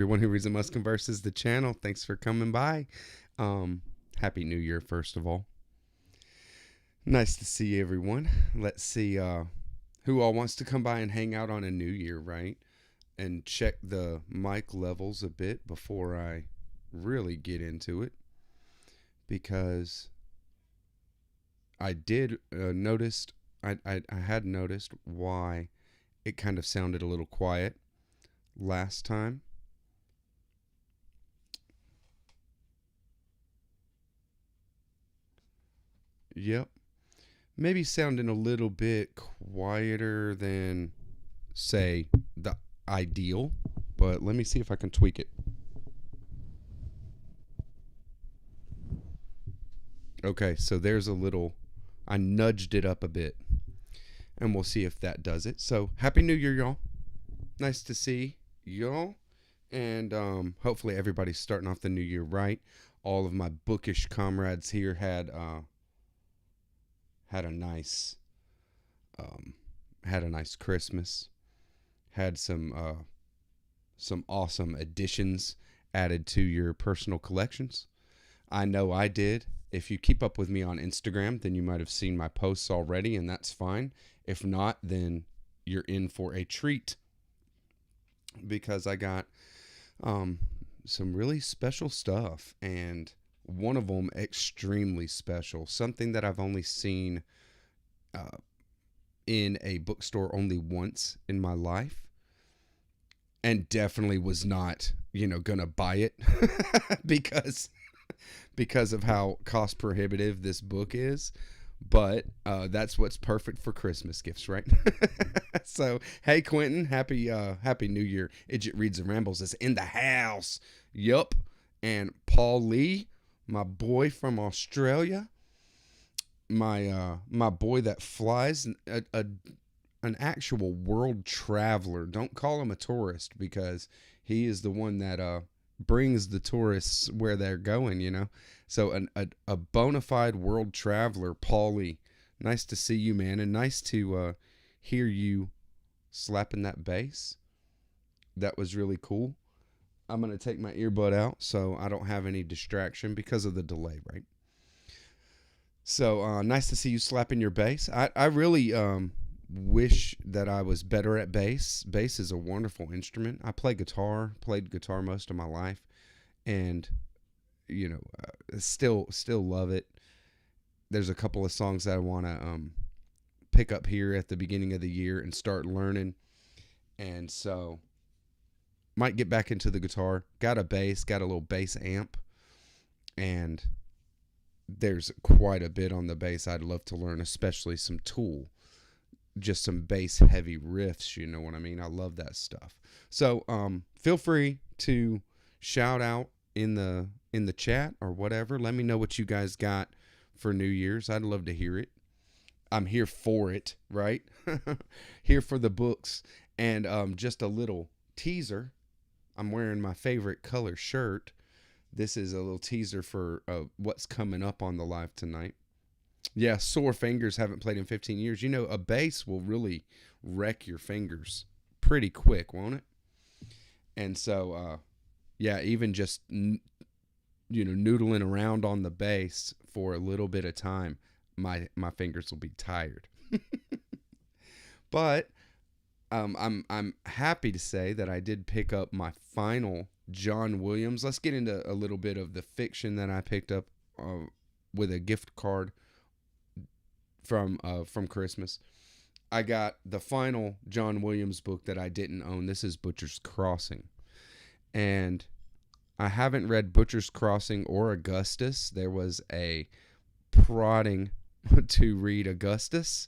Everyone who reads and must converses the channel. Thanks for coming by. Um, Happy New Year, first of all. Nice to see everyone. Let's see who all wants to come by and hang out on a New Year, right? And check the mic levels a bit before I really get into it, because I did noticed I had noticed why it kind of sounded a little quiet last time. Yep. Maybe sounding a little bit quieter than, say, the ideal, but let me see if I can tweak it. Okay, so there's a little, I nudged it up a bit, and we'll see if that does it. So, Happy New Year, y'all. Nice to see y'all. And hopefully everybody's starting off the new year right. All of my bookish comrades here had a nice um, had a nice Christmas. Had some awesome additions added to your personal collections. I know I did. If you keep up with me on Instagram, then you might have seen my posts already, and that's fine. If not, then you're in for a treat, because I got um, some really special stuff, and one of them extremely special. Something that I've only seen uh, in a bookstore only once in my life, and definitely was not, gonna buy it because of how cost prohibitive this book is. But that's what's perfect for Christmas gifts, right? So, hey, Quentin, happy New Year. Idget Reads and Rambles is in the house. Yup. And Paul Lee, my boy from Australia, my boy that flies, an actual world traveler. Don't call him a tourist, because he is the one that brings the tourists where they're going. So a bona fide world traveler, Paulie. Nice to see you, man, and nice to hear you slapping that bass. That was really cool. I'm gonna take my earbud out so I don't have any distraction because of the delay, right? So nice to see you slapping your bass. I really wish that I was better at bass. Bass is a wonderful instrument. I played guitar most of my life, and still love it. There's a couple of songs that I want to pick up here at the beginning of the year and start learning, and so might get back into the guitar. Got a bass, got a little bass amp, and there's quite a bit on the bass I'd love to learn, especially some Tool, just some bass heavy riffs. You know what I mean? I love that stuff. So feel free to shout out in the chat or whatever. Let me know what you guys got for New Year's. I'd love to hear it. I'm here for it, right? Here for the books. And just a little teaser. I'm wearing my favorite color shirt. This is a little teaser for what's coming up on the live tonight. Yeah, sore fingers, haven't played in 15 years. A bass will really wreck your fingers pretty quick, won't it? And so, yeah, even just, noodling around on the bass for a little bit of time, my fingers will be tired. But I'm happy to say that I did pick up my final John Williams. Let's get into a little bit of the fiction that I picked up with a gift card from Christmas. I got the final John Williams book that I didn't own. This is Butcher's Crossing, and I haven't read Butcher's Crossing or Augustus. There was a prodding to read Augustus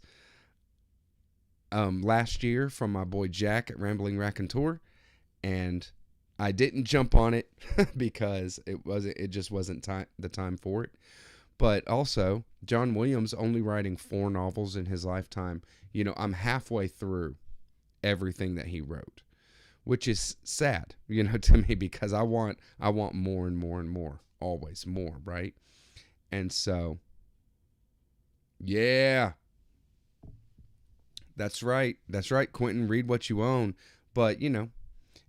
last year from my boy Jack at Rambling Raconteur, and I didn't jump on it because it just wasn't the time for it. But also, John Williams only writing 4 novels in his lifetime. I'm halfway through everything that he wrote, which is sad, to me, because I want more and more and more, always more, right? And so, yeah, that's right, Quentin. Read what you own, but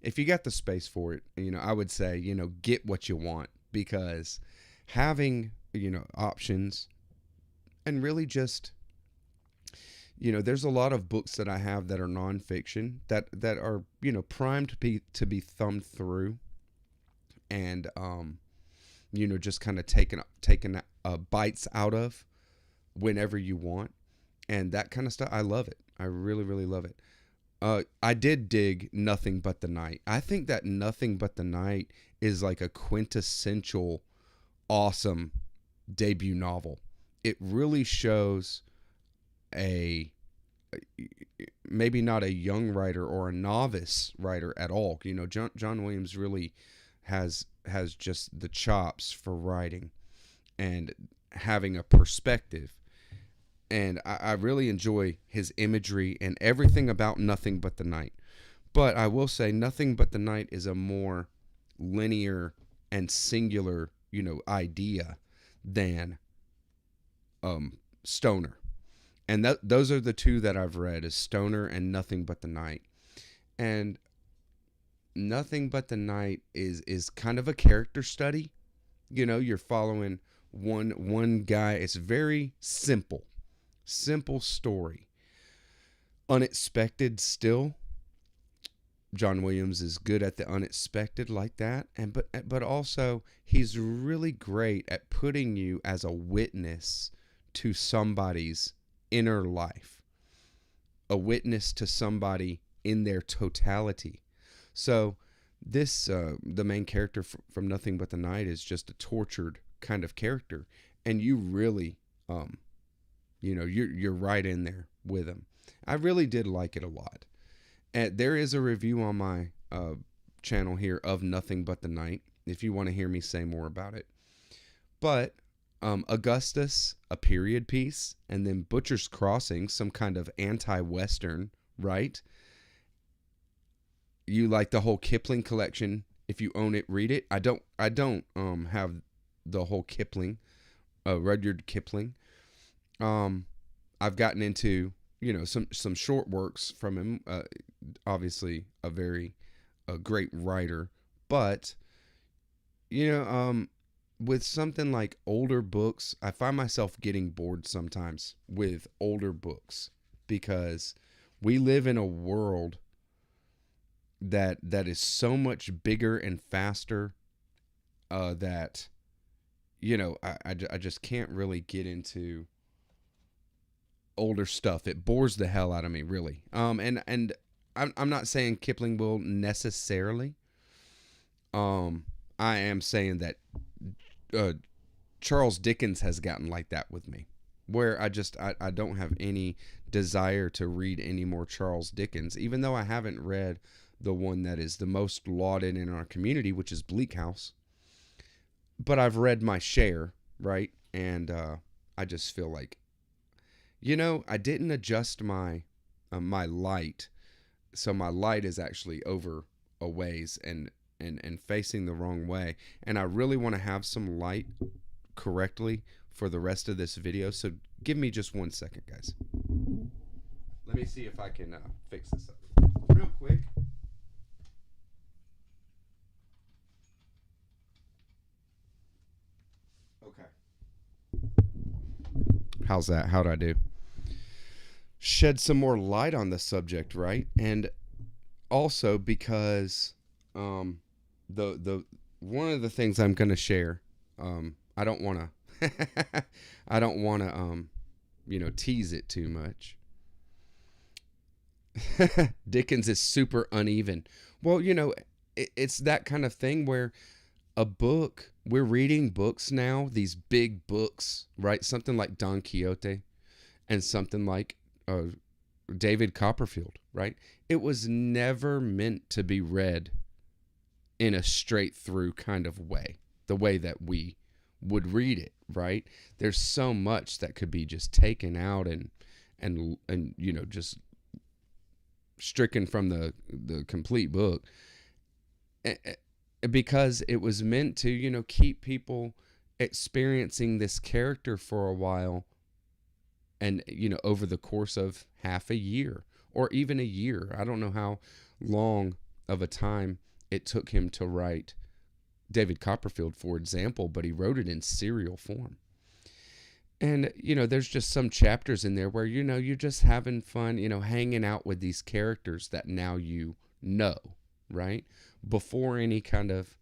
if you got the space for it, I would say, get what you want, because having, options, and really just, there's a lot of books that I have that are nonfiction that are, primed to be thumbed through, and just kind of taken bites out of whenever you want, and that kind of stuff. I love it. I really, really love it. I did dig Nothing But the Night. I think that Nothing But the Night is like a quintessential awesome debut novel. It really shows a maybe not a young writer or a novice writer at all. John Williams really has just the chops for writing and having a perspective. And I really enjoy his imagery and everything about Nothing But the Night. But I will say Nothing But the Night is a more linear and singular, idea than Stoner. And those are the two that I've read, is Stoner and Nothing But the Night. And Nothing But the Night is kind of a character study. You're following one guy. It's very simple story. Unexpected still. John Williams is good at the unexpected like that, and but also he's really great at putting you as a witness to somebody's inner life, a witness to somebody in their totality. So this the main character from Nothing But the Night is just a tortured kind of character, and you really you're right in there with him. I really did like it a lot. And there is a review on my channel here of Nothing But the Night, if you want to hear me say more about it. But Augustus, a period piece, and then Butcher's Crossing, some kind of anti-Western, right? You like the whole Kipling collection. If you own it, read it. I don't have the whole Kipling, Rudyard Kipling. I've gotten into some short works from him. Obviously, a great writer, but with something like older books, I find myself getting bored sometimes with older books, because we live in a world that is so much bigger and faster, that I just can't really get into older stuff. It bores the hell out of me, really. And I'm not saying Kipling will necessarily. I am saying that Charles Dickens has gotten like that with me, where I don't have any desire to read any more Charles Dickens, even though I haven't read the one that is the most lauded in our community, which is Bleak House. But I've read my share, right? And I just feel like, I didn't adjust my my light, so my light is actually over a ways and facing the wrong way, and I really want to have some light correctly for the rest of this video. So give me just 1 second, guys. Let me see if I can fix this up real quick. Okay. How's that? How'd I do? Shed some more light on the subject, right? And also because the one of the things I'm going to share, I don't want to I don't want to tease it too much. Dickens is super uneven. Well, it's that kind of thing where we're reading books now, these big books, right? Something like Don Quixote and something like David Copperfield, right? It was never meant to be read in a straight through kind of way, the way that we would read it, right? There's so much that could be just taken out and just stricken from the complete book, because it was meant to keep people experiencing this character for a while, and over the course of half a year or even a year. I don't know how long of a time it took him to write David Copperfield, for example, but he wrote it in serial form. And, there's just some chapters in there where, you're just having fun, hanging out with these characters that now know, right? Before any kind of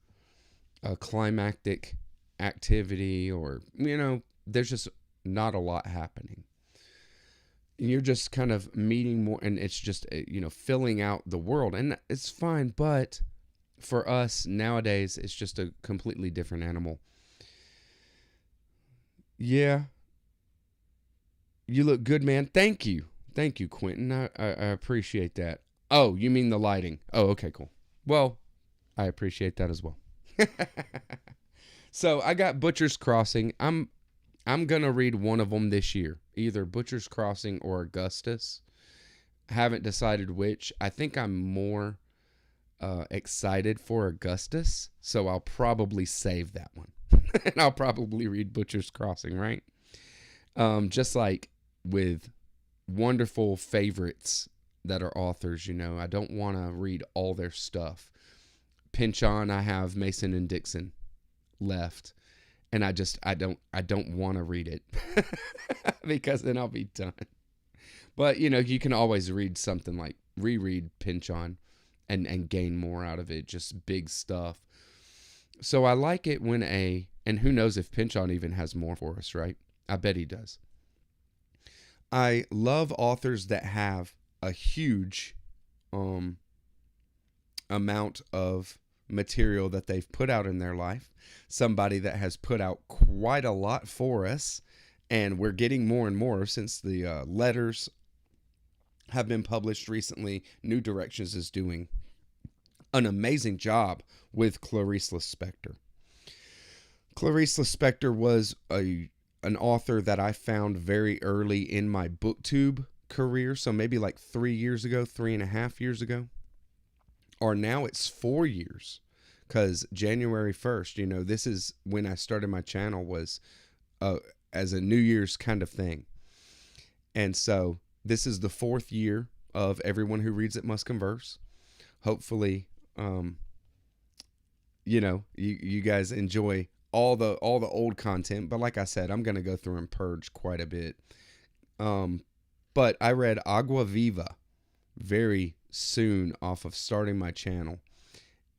climactic activity or, there's just not a lot happening. And you're just kind of meeting more, and it's just, filling out the world. And it's fine, but for us nowadays, it's just a completely different animal. Yeah. You look good, man. Thank you. Thank you, Quentin. I appreciate that. Oh, you mean the lighting. Oh, okay, cool. Well, I appreciate that as well. So I got Butcher's Crossing. I'm going to read one of them this year. Either Butcher's Crossing or Augustus. Haven't decided which. I think I'm more excited for Augustus. So I'll probably save that one. And I'll probably read Butcher's Crossing, right? Just like with wonderful favorites that are authors, I don't want to read all their stuff. Pinchon, I have Mason and Dixon left, and I don't want to read it because then I'll be done. But you can always read something like reread Pinchon and gain more out of it, just big stuff. So I like it when and who knows if Pinchon even has more for us, right? I bet he does. I love authors that have a huge amount of material that they've put out in their life. Somebody that has put out quite a lot for us, and we're getting more and more since the letters have been published recently. New Directions is doing an amazing job with Clarice Lispector. Clarice Lispector was an author that I found very early in my BookTube career. So maybe like 3 years ago, 3.5 years ago. Or now it's 4 years. Because January 1st, this is when I started my channel, was as a New Year's kind of thing. And so this is the 4th year of Everyone Who Reads It Must Converse. Hopefully, you guys enjoy all the old content, but like I said, I'm going to go through and purge quite a bit. But I read Agua Viva very soon off of starting my channel.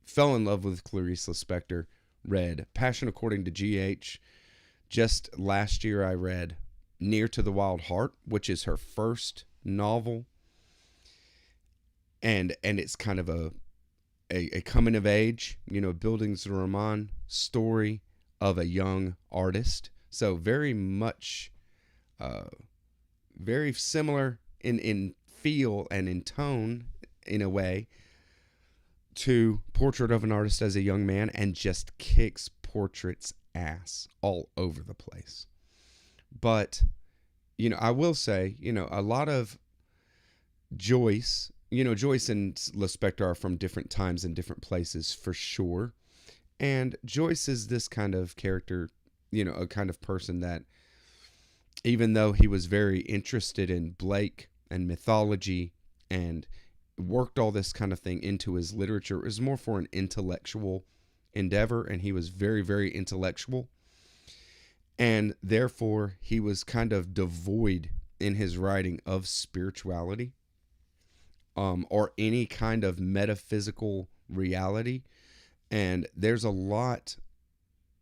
Fell in love with Clarice Lispector. Read Passion According to GH. Just last year I read Near to the Wild Heart, which is her first novel. And it's kind of a coming of age, Bildungs Roman story of a young artist. So very much, very similar in feel and in tone, in a way, to Portrait of an Artist as a Young Man, and just kicks Portrait's ass all over the place. But, I will say, a lot of Joyce, Joyce and Lispector are from different times and different places for sure. And Joyce is this kind of character, a kind of person that, even though he was very interested in Blake and mythology and worked all this kind of thing into his literature, it was more for an intellectual endeavor, and he was very, very intellectual. And therefore, he was kind of devoid in his writing of spirituality, or any kind of metaphysical reality. And there's a lot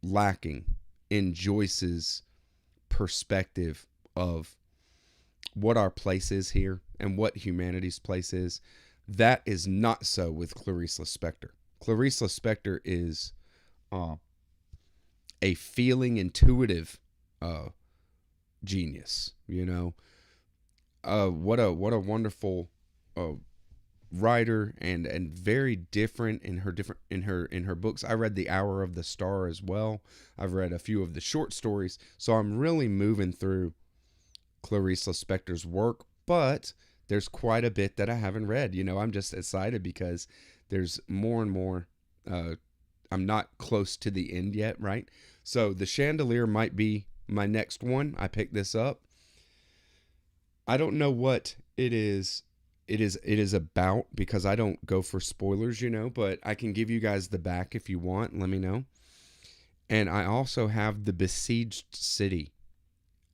lacking in Joyce's perspective of what our place is here and what humanity's place is. That is not so with Clarice Lispector. Clarice Lispector is a feeling, intuitive genius. What a wonderful writer, and very different in her books. I read The Hour of the Star as well. I've read a few of the short stories, so I'm really moving through Clarice Lispector's work, but there's quite a bit that I haven't read. I'm just excited because there's more and more. I'm not close to the end yet, right? So The Chandelier might be my next one. I picked this up. I don't know what it is it is about, because I don't go for spoilers, but I can give you guys the back if you want. Let me know. And I also have The Besieged City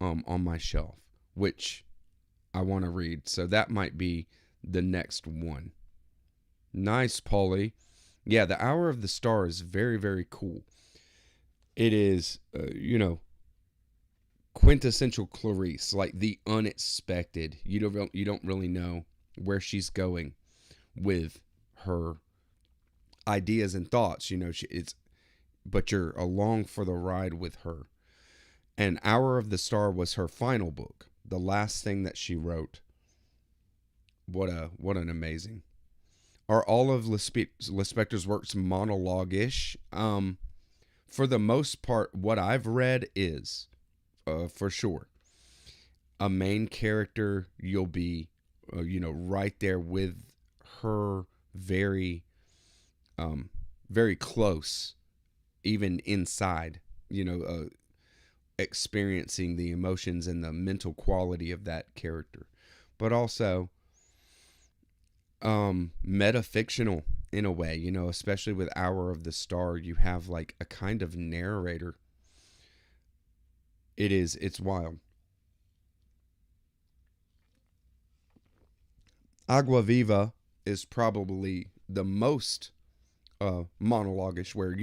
on my shelf, which I want to read. So that might be the next one. Nice, Paulie. Yeah, The Hour of the Star is very, very cool. It is, quintessential Clarice, like the unexpected. You don't really know where she's going with her ideas and thoughts. But you're along for the ride with her. And Hour of the Star was her final book, the last thing that she wrote. What an amazing. Are all of Lispector's works monologue-ish? For the most part, what I've read is, for sure, a main character. You'll be, right there with her, very, very close, even inside, experiencing the emotions and the mental quality of that character, but also metafictional in a way, especially with Hour of the Star. You have like a kind of narrator. It's wild. Agua Viva is probably the most monologuish, where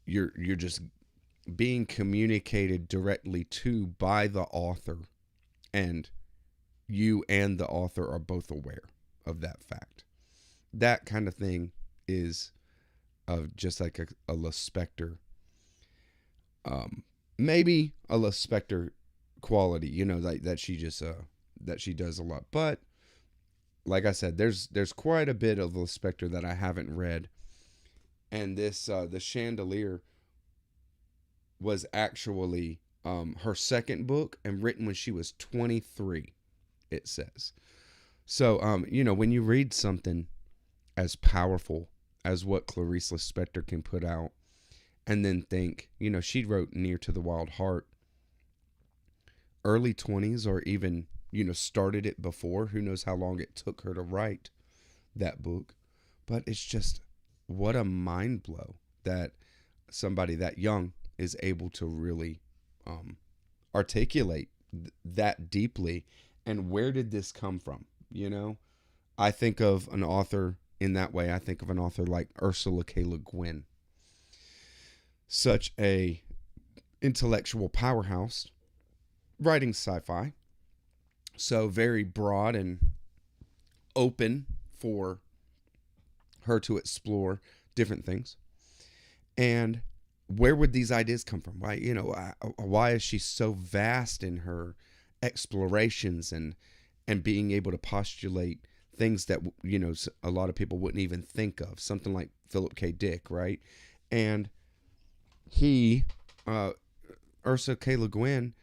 you're just being communicated directly to by the author, and you and the author are both aware of that fact. That kind of thing is just like a Lispector, maybe a Lispector quality, that she just that she does a lot. But like I said, there's quite a bit of Lispector that I haven't read, and this the Chandelier was actually her second book, and written when she was 23. It says so. When you read something as powerful as what Clarice Lispector can put out, and then think, she wrote Near to the Wild Heart, early 20s, or even, started it before. Who knows how long it took her to write that book. But it's just, what a mind blow that somebody that young is able to really articulate that deeply. And where did this come from? I think of an author in that way. I think of an author like Ursula K. Le Guin, such a intellectual powerhouse, writing sci-fi, so very broad and open for her to explore different things. And where would these ideas come from? Why is she so vast in her explorations, and being able to postulate things that a lot of people wouldn't even think of? Something like Philip K. Dick, right? And he, Ursula K. Le Guin,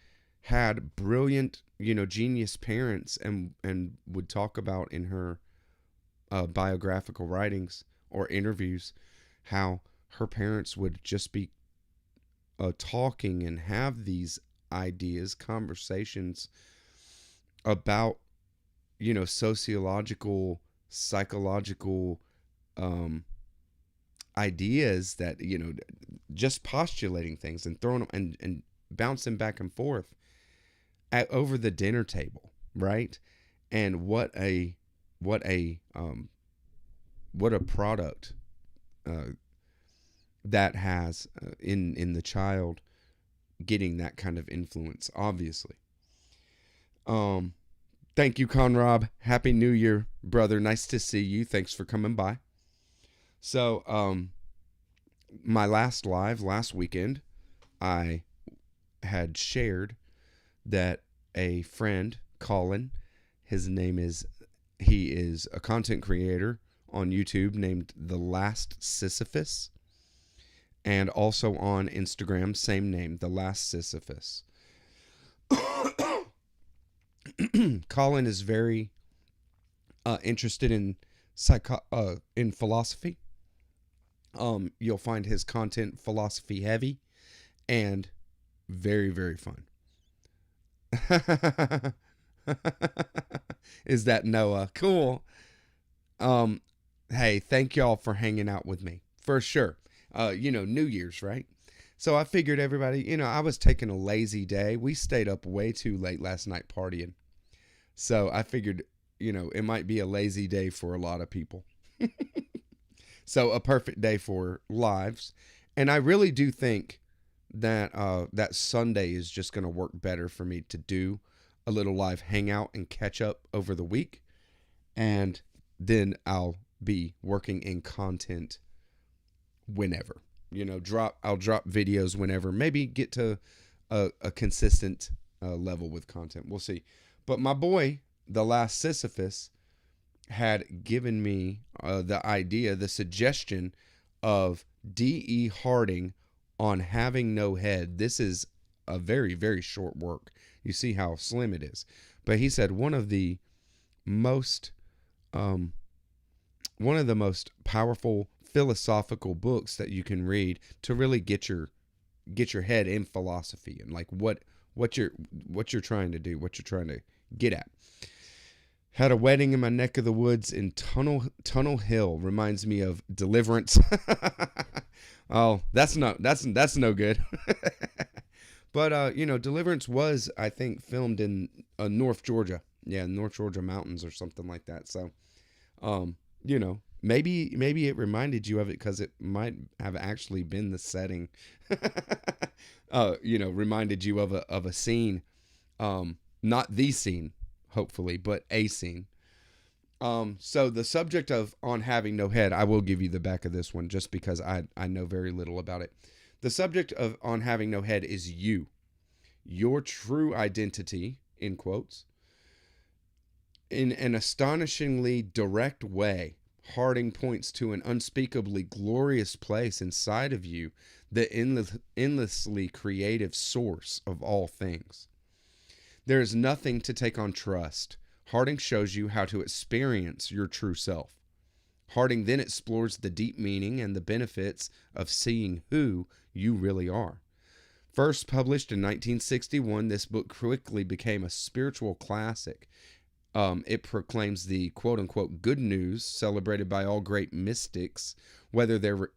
had brilliant, genius parents, and would talk about in her biographical writings or interviews how her parents would just be talking and have these ideas, conversations about, sociological, psychological ideas, that, just postulating things and throwing them and bouncing back and forth over the dinner table, right? And what a product that has in the child, getting that kind of influence, obviously. Thank you, Conrob. Happy New Year, brother. Nice to see you. Thanks for coming by. So, my last live last weekend, I had shared that a friend, Colin, he is a content creator on YouTube named The Last Sisyphus, and also on Instagram, same name, The Last Sisyphus. Colin is very interested in philosophy. You'll find his content philosophy heavy and very, very fun. Is that Noah? Cool. Um, hey, thank y'all for hanging out with me for sure. New Year's, right? So I figured everybody, I was taking a lazy day. We stayed up way too late last night partying. So I figured, it might be a lazy day for a lot of people. So a perfect day for lives. And I really do think that that Sunday is just going to work better for me to do a little live hangout and catch up over the week. And then I'll be working in content whenever. I'll drop videos whenever. Maybe get to a consistent level with content. We'll see. But my boy, the last Sisyphus, had given me the suggestion of D.E. Harding on Having No Head. This is a very, very short work. You see how slim it is. But he said one of the most powerful philosophical books that you can read to really get your head in philosophy and like what you're trying to do, what you're trying to get at. Had a wedding in my neck of the woods in Tunnel Hill. Reminds me of Deliverance. Oh, that's no good. But Deliverance was, I think, filmed in North Georgia. Yeah, North Georgia mountains or something like that. So, maybe it reminded you of it because it might have actually been the setting. Reminded you of a scene. Not the scene, hopefully, but a scene. So the subject of On Having No Head, I will give you the back of this one just because I know very little about it. The subject of On Having No Head is you, your true identity, in quotes. In an astonishingly direct way, Harding points to an unspeakably glorious place inside of you, the endlessly creative source of all things. There is nothing to take on trust. Harding shows you how to experience your true self. Harding then explores the deep meaning and the benefits of seeing who you really are. First published in 1961, this book quickly became a spiritual classic. It proclaims the quote-unquote good news celebrated by all great mystics, whether they're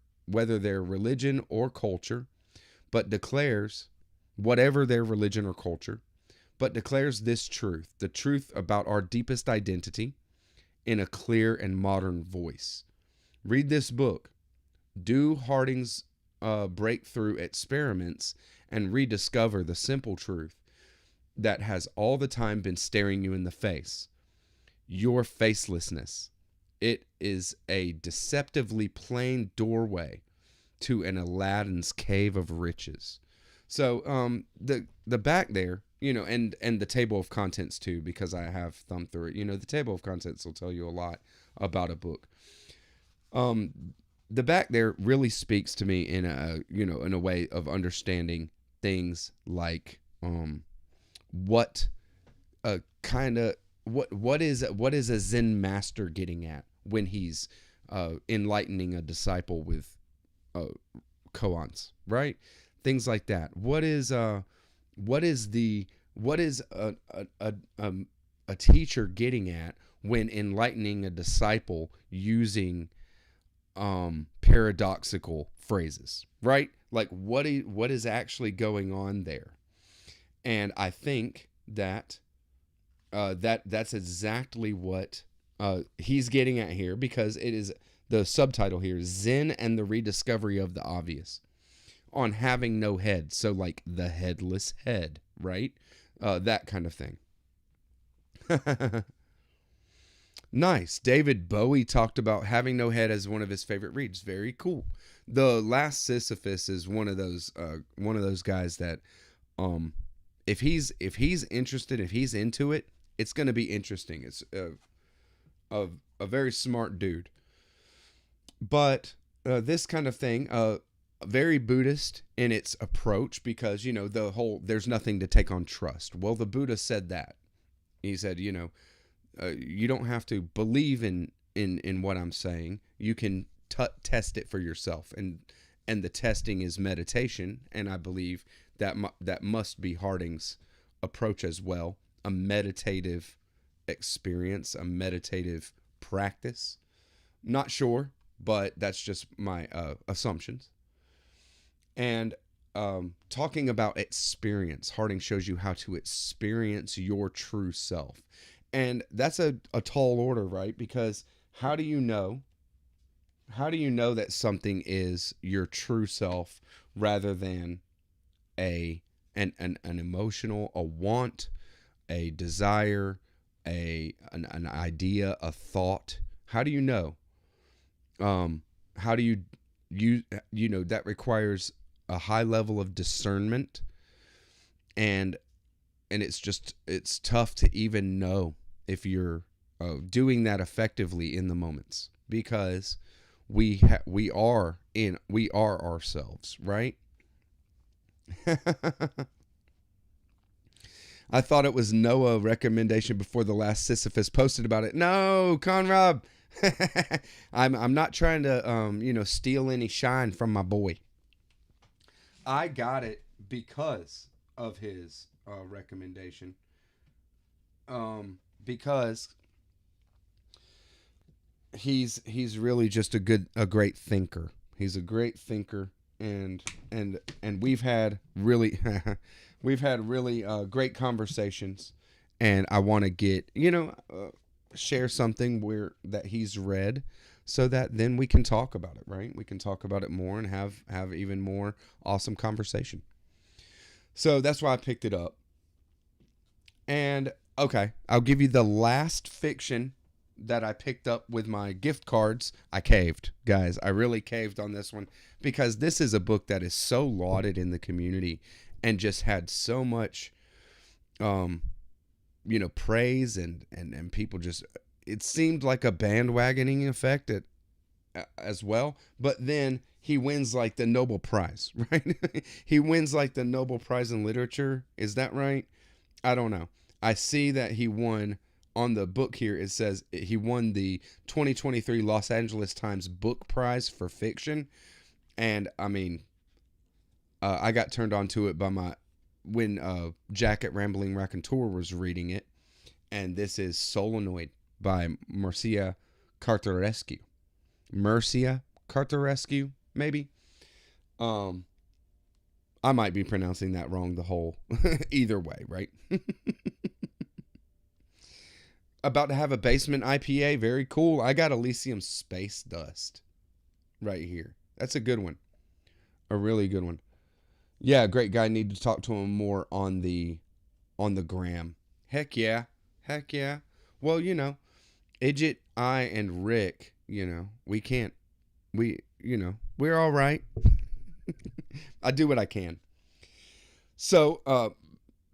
religion or culture, but declares, whatever their religion or culture, but declares this truth, the truth about our deepest identity, in a clear and modern voice. Read this book, do Harding's breakthrough experiments, and rediscover the simple truth that has all the time been staring you in the face. Your facelessness. It is a deceptively plain doorway to an Aladdin's cave of riches. So the back there, and the table of contents too, because I have thumbed through it. The table of contents will tell you a lot about a book. The back there really speaks to me in a way of understanding things like what is a Zen master getting at when he's enlightening a disciple with koans, right? Things like that. What is a teacher getting at when enlightening a disciple using paradoxical phrases, right? Like what is actually going on there? And I think that that's exactly what he's getting at here, because it is the subtitle here, Zen and the Rediscovery of the Obvious. On having no head, so like the headless head, right? That kind of thing. Nice. David Bowie talked about having no head as one of his favorite reads. Very cool. The Last Sisyphus is one of those guys that, if he's interested, if he's into it, it's going to be interesting. It's a very smart dude. But this kind of thing, very Buddhist in its approach, because the whole there's nothing to take on trust. Well, the Buddha said that. He said, you don't have to believe in what I'm saying. You can test it for yourself, and the testing is meditation. And I believe that that must be Harding's approach as well. a meditative experience, a meditative practice. Not sure, but that's just my assumptions. And talking about experience, Harding shows you how to experience your true self. And that's a tall order, right? Because how do you know? How do you know that something is your true self rather than a an emotional, a want, a desire, an idea, a thought? How do you know? How do you know that requires a high level of discernment, and it's tough to even know if you're doing that effectively in the moments, because we are ourselves, right? I thought it was Noah recommendation before the last Sisyphus posted about it. No, Conrad. I'm not trying to steal any shine from my boy. I got it because of his recommendation. Because he's really just a great thinker. He's a great thinker, and we've had really we've had really great conversations, and I want to get share something where that he's read, so that then we can talk about it, right? We can talk about it more and have even more awesome conversation. So that's why I picked it up. And okay, I'll give you the last fiction that I picked up with my gift cards. I caved, guys. I really caved on this one, because this is a book that is so lauded in the community and just had so much praise, and people just, it seemed like a bandwagoning effect as well. But then he wins like the Nobel Prize, right? He wins like the Nobel Prize in literature. Is that right? I don't know. I see that he won on the book here. It says he won the 2023 Los Angeles Times Book Prize for fiction. And I mean, I got turned on to it when Jack at Rambling Raconteur was reading it. And this is Solenoid by Marcia Cartarescu. Mercia Cartarescu, maybe. I might be pronouncing that wrong the whole either way, right? About to have a basement IPA. Very cool. I got Elysium Space Dust right here. That's a good one. A really good one. Yeah, great guy. Need to talk to him more on the gram. Heck yeah. Heck yeah. Well, Idjit, I, and Rick, we're all right. I do what I can. So,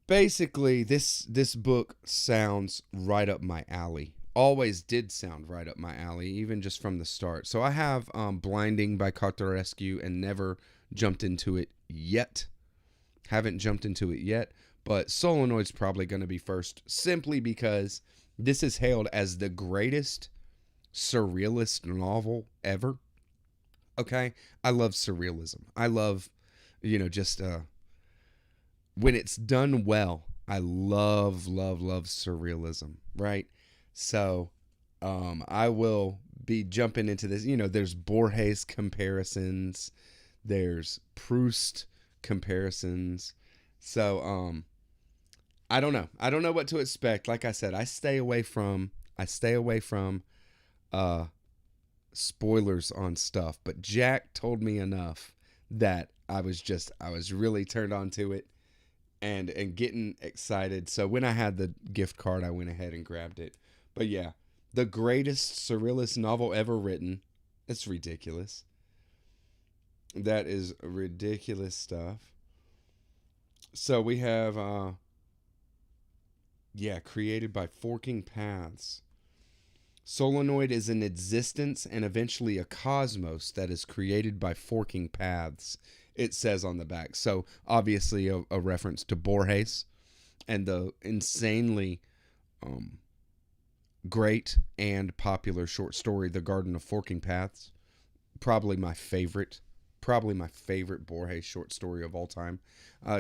basically, this book sounds right up my alley. Always did sound right up my alley, even just from the start. So I have Blinding by Cartarescu and never jumped into it yet. Haven't jumped into it yet, but Solenoid's probably going to be first, simply because this is hailed as the greatest surrealist novel ever. Okay? I love surrealism. I love, just when it's done well. I love, love, love surrealism, right? So I will be jumping into this. There's Borges comparisons. There's Proust comparisons. So I don't know. I don't know what to expect. Like I said, I stay away from spoilers on stuff. But Jack told me enough that I was really turned on to it and getting excited. So when I had the gift card, I went ahead and grabbed it. But yeah, the greatest surrealist novel ever written. It's ridiculous. That is ridiculous stuff. So we have, created by forking paths. Solenoid is an existence and eventually a cosmos that is created by forking paths, it says on the back. So obviously a reference to Borges and the insanely great and popular short story, The Garden of Forking Paths. Probably my favorite Borges short story of all time.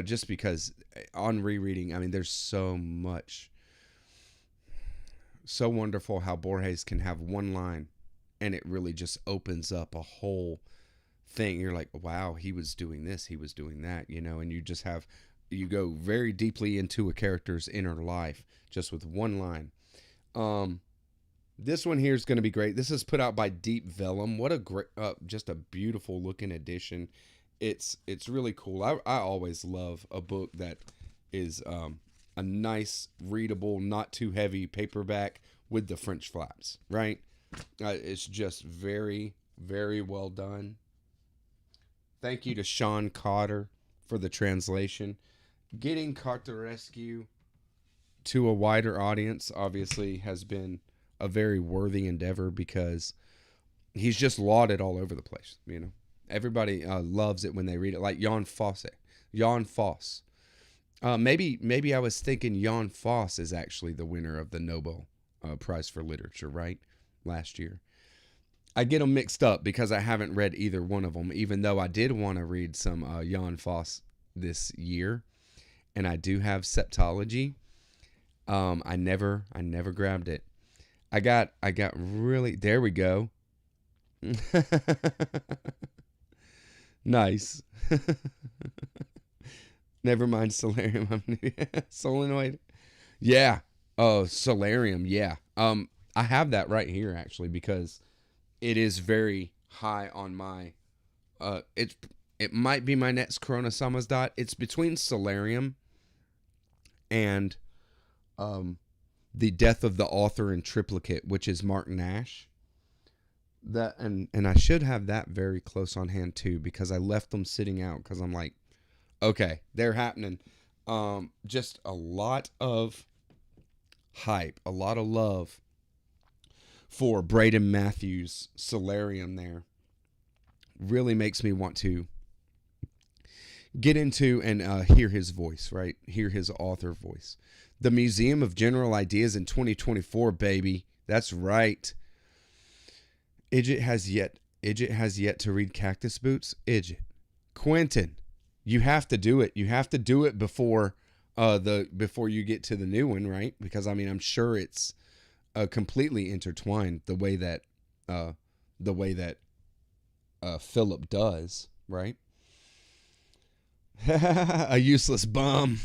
Just because on rereading, I mean, there's so much so wonderful how Borges can have one line and it really just opens up a whole thing. You're like, wow, he was doing this, he was doing that, and you go very deeply into a character's inner life just with one line. This one here is going to be great. This is put out by Deep Vellum. What a great, just a beautiful looking edition. It's really cool. I always love a book that is a nice, readable, not too heavy paperback with the French flaps, right? It's just very, very well done. Thank you to Sean Cotter for the translation. Getting Cartarescu to a wider audience obviously has been a very worthy endeavor because he's just lauded all over the place. Everybody loves it when they read it, like Jan Fosse. Maybe I was thinking Jan Fosse is actually the winner of the Nobel Prize for Literature, right? Last year. I get them mixed up because I haven't read either one of them, even though I did want to read some Jan Fosse this year, and I do have Septology. I never grabbed it. I got really, there we go. Nice. Never mind Solarium. Solenoid. Yeah. Oh, Solarium. Yeah. I have that right here actually because it is very high on my. It might be my next Corona Samizdat. It's between Solarium and The Death of the Author in Triplicate, which is Mark Nash. That and I should have that very close on hand too because I left them sitting out because I'm like, okay, they're happening. Just a lot of hype, a lot of love for Braden Matthews' Solarium there. Really makes me want to get into and hear his voice, right? Hear his author voice. The Museum of General Ideas in 2024, baby. That's right. Idget has yet to read Cactus Boots. Idget. Quentin, you have to do it. You have to do it before you get to the new one, right? Because I'm sure it's completely intertwined the way that Philip does, right? A useless bum.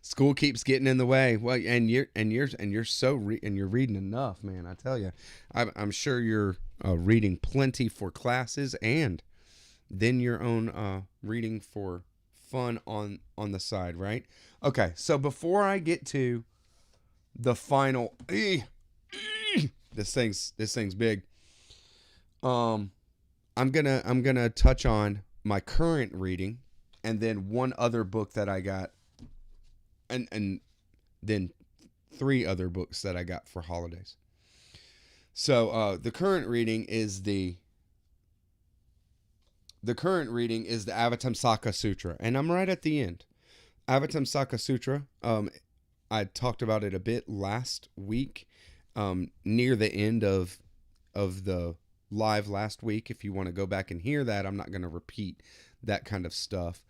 School keeps getting in the way. Well, and you're reading enough, man. I tell you, I'm sure you're reading plenty for classes and then your own reading for fun on the side, right? Okay, so before I get to the final, this thing's big. I'm gonna touch on my current reading, and then one other book that I got. And then 3 other books that I got for holidays. So the current reading is the Avatamsaka Sutra, and I'm right at the end. Avatamsaka Sutra. I talked about it a bit last week, near the end of the live last week. If you want to go back and hear that, I'm not going to repeat that kind of stuff.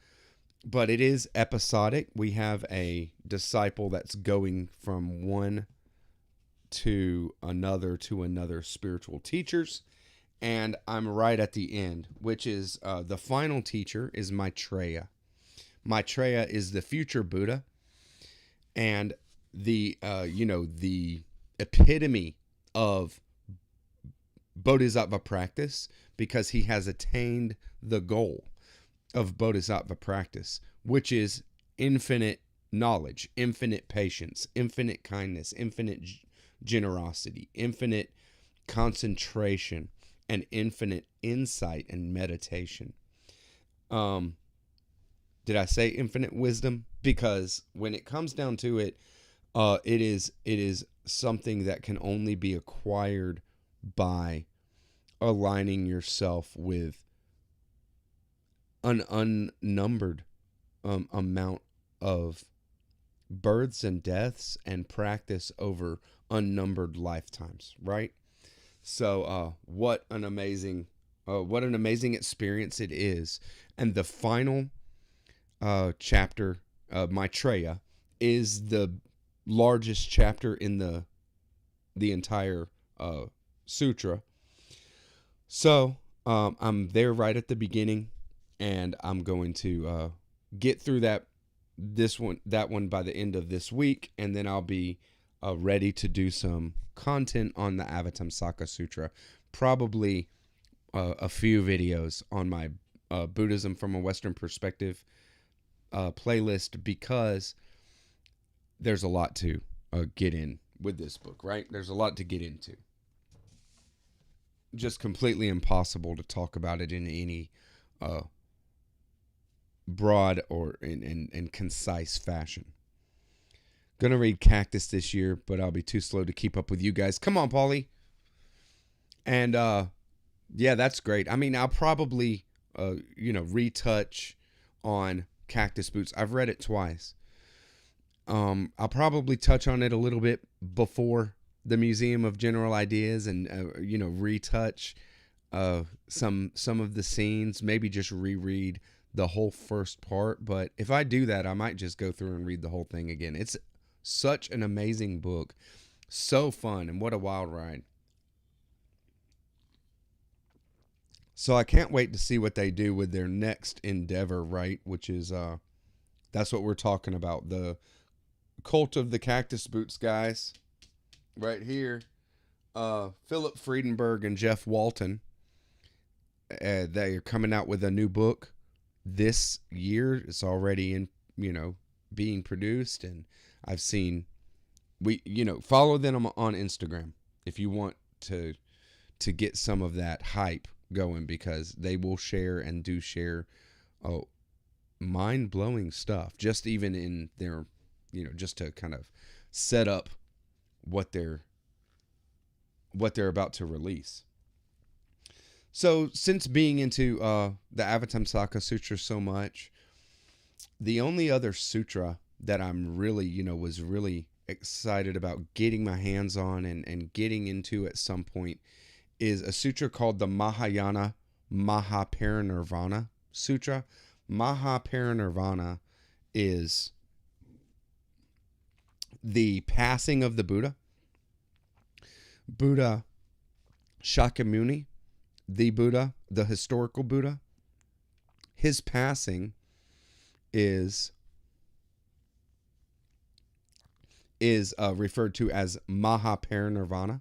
But it is episodic. We have a disciple that's going from one to another spiritual teachers. And I'm right at the end, which is the final teacher is Maitreya. Maitreya is the future Buddha. And the epitome of Bodhisattva practice because he has attained the goal of Bodhisattva practice, which is infinite knowledge, infinite patience, infinite kindness, infinite generosity, infinite concentration, and infinite insight and meditation. Did I say infinite wisdom? Because when it comes down to it, it is something that can only be acquired by aligning yourself with an unnumbered amount of births and deaths and practice over unnumbered lifetimes, right? So what an amazing experience it is. And the final chapter, Maitreya, is the largest chapter in the entire sutra. So I'm there right at the beginning, and I'm going to get through that one by the end of this week, and then I'll be ready to do some content on the Avatamsaka Sutra. Probably a few videos on my Buddhism from a Western perspective playlist, because there's a lot to get in with this book, right? There's a lot to get into. Just completely impossible to talk about it in any broad or in concise fashion. Gonna read Cactus this year, but I'll be too slow to keep up with you guys. Come on, Paulie. And yeah, that's great. I mean, I'll probably retouch on Cactus Boots. I've read it twice. I'll probably touch on it a little bit before the Museum of General Ideas, and retouch some of the scenes. Maybe just reread the whole first part. But if I do that, I might just go through and read the whole thing again. It's such an amazing book, so fun, and what a wild ride. So I can't wait to see what they do with their next endeavor, right? Which is that's what we're talking about, the Cult of the Cactus Boots guys, right here. Philip Friedenberg and Jeff Walton. They are coming out with a new book this year. It's already in, being produced, and I've seen follow them on Instagram if you want to get some of that hype going, because they will share and do share mind-blowing stuff, just even in their just to kind of set up what they're about to release. So since being into the Avatamsaka Sutra so much, the only other sutra that I'm really was really excited about getting my hands on and getting into at some point is a sutra called the Mahayana Mahaparinirvana Sutra. Mahaparinirvana is the passing of the Buddha. Buddha Shakyamuni, the Buddha, the historical Buddha, his passing is referred to as Mahaparinirvana.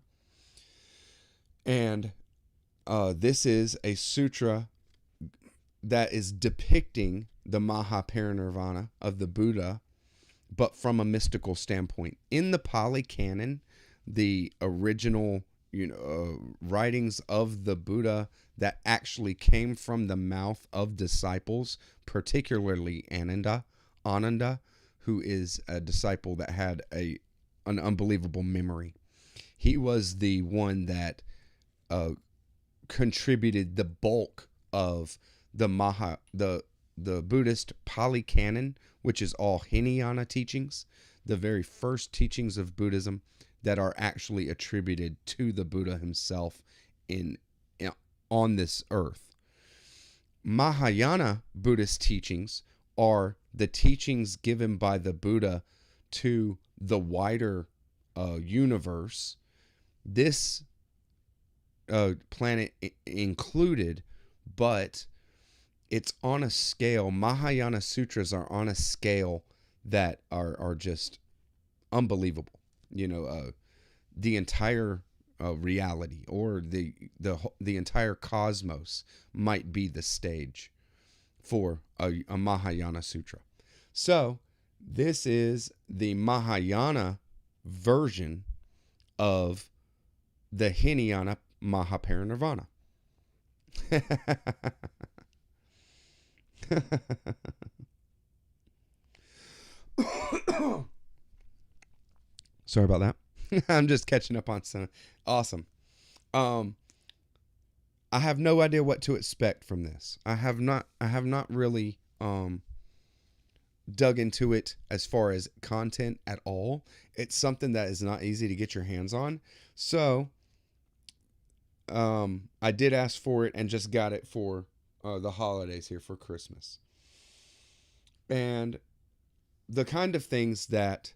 And this is a sutra that is depicting the Mahaparinirvana of the Buddha, but from a mystical standpoint. In the Pali Canon, the original writings of the Buddha that actually came from the mouth of disciples, particularly Ananda, who is a disciple that had an unbelievable memory. He was the one that contributed the bulk of the Buddhist Pali Canon, which is all Hinayana teachings, the very first teachings of Buddhism that are actually attributed to the Buddha himself on this earth. Mahayana Buddhist teachings are the teachings given by the Buddha to the wider universe, this planet included, but it's on a scale. Mahayana sutras are on a scale that are just unbelievable. The entire reality, or the entire cosmos might be the stage for a Mahayana sutra. So this is the Mahayana version of the Hinayana Mahaparinirvana. Sorry about that. I'm just catching up on some. Awesome. I have no idea what to expect from this. I have not really dug into it as far as content at all. It's something that is not easy to get your hands on. So I did ask for it and just got it for the holidays here for Christmas. And the kind of things that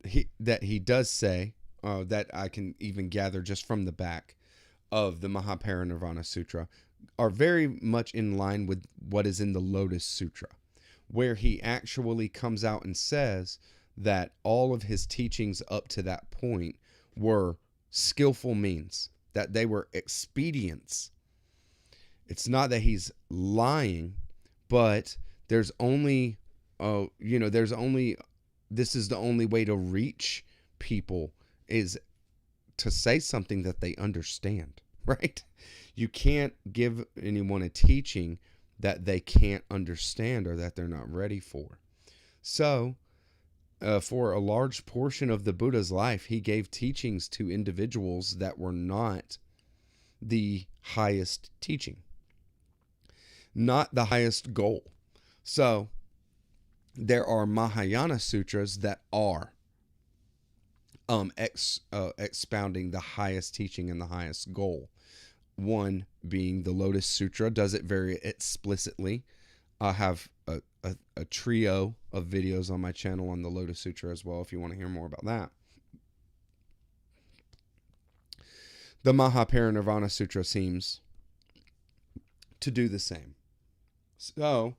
he does say, that I can even gather just from the back of the Mahaparinirvana Sutra, are very much in line with what is in the Lotus Sutra, where he actually comes out and says that all of his teachings up to that point were skillful means, that they were expedients. It's not that he's lying, but there's only, this is the only way to reach people, is to say something that they understand, right? You can't give anyone a teaching that they can't understand or that they're not ready for. So, for a large portion of the Buddha's life, he gave teachings to individuals that were not the highest teaching, not the highest goal. So, there are Mahayana sutras that are expounding the highest teaching and the highest goal. One being the Lotus Sutra does it very explicitly. I have a trio of videos on my channel on the Lotus Sutra as well, if you want to hear more about that. The Mahaparinirvana Sutra seems to do the same. So,